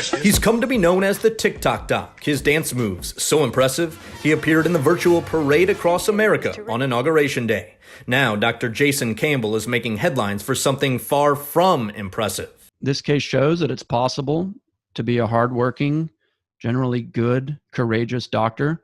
He's come to be known as the TikTok Doc. His dance moves so impressive, he appeared in the virtual parade across America on Inauguration Day. Now, Dr. Jason Campbell is making headlines for something far from impressive. This case shows that it's possible to be a hardworking, generally good, courageous doctor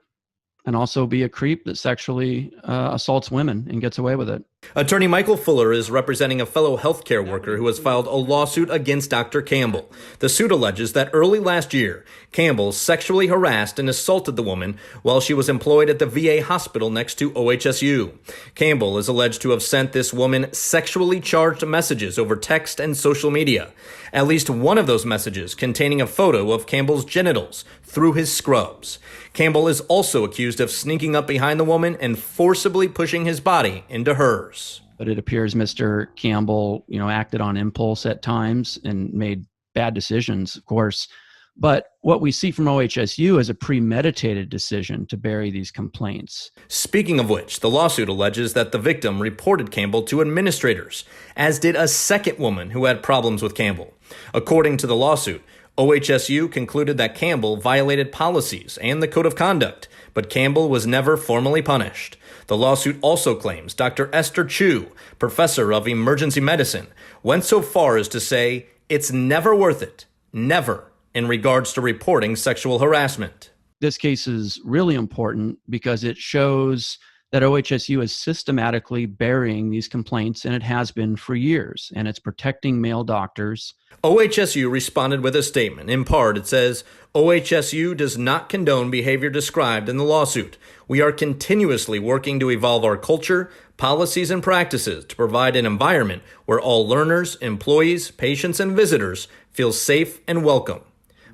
and also be a creep that sexually assaults women and gets away with it. Attorney Michael Fuller is representing a fellow healthcare worker who has filed a lawsuit against Dr. Campbell. The suit alleges that early last year, Campbell sexually harassed and assaulted the woman while she was employed at the VA hospital next to OHSU. Campbell is alleged to have sent this woman sexually charged messages over text and social media. At least one of those messages containing a photo of Campbell's genitals through his scrubs. Campbell is also accused of sneaking up behind the woman and forcibly pushing his body into hers. But it appears Mr. Campbell, acted on impulse at times and made bad decisions, of course. But what we see from OHSU is a premeditated decision to bury these complaints. Speaking of which, the lawsuit alleges that the victim reported Campbell to administrators, as did a second woman who had problems with Campbell. According to the lawsuit, OHSU concluded that Campbell violated policies and the code of conduct, but Campbell was never formally punished. The lawsuit also claims Dr. Esther Chu, professor of emergency medicine, went so far as to say it's never worth it, never, in regards to reporting sexual harassment. This case is really important because it shows that OHSU is systematically burying these complaints, and it has been for years, and it's protecting male doctors. OHSU responded with a statement. In part, it says, OHSU does not condone behavior described in the lawsuit. We are continuously working to evolve our culture, policies, and practices to provide an environment where all learners, employees, patients, and visitors feel safe and welcome.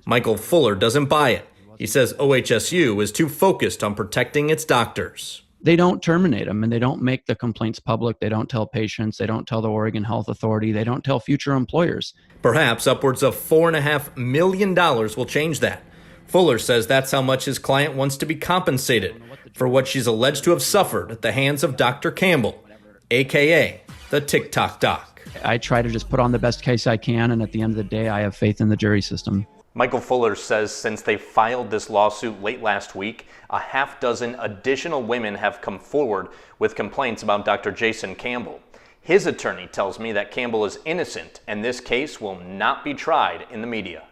Michael Fuller doesn't buy it. He says OHSU is too focused on protecting its doctors. They don't terminate them, and they don't make the complaints public. They don't tell patients. They don't tell the Oregon Health Authority. They don't tell future employers. Perhaps upwards of $4.5 million will change that. Fuller says that's how much his client wants to be compensated for what she's alleged to have suffered at the hands of Dr. Campbell, a.k.a. the TikTok Doc. I try to just put on the best case I can, and at the end of the day, I have faith in the jury system. Michael Fuller says since they filed this lawsuit late last week, a half dozen additional women have come forward with complaints about Dr. Jason Campbell. His attorney tells me that Campbell is innocent and this case will not be tried in the media.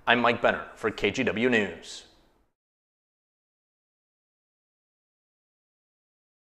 I'm Mike Benner for KGW News.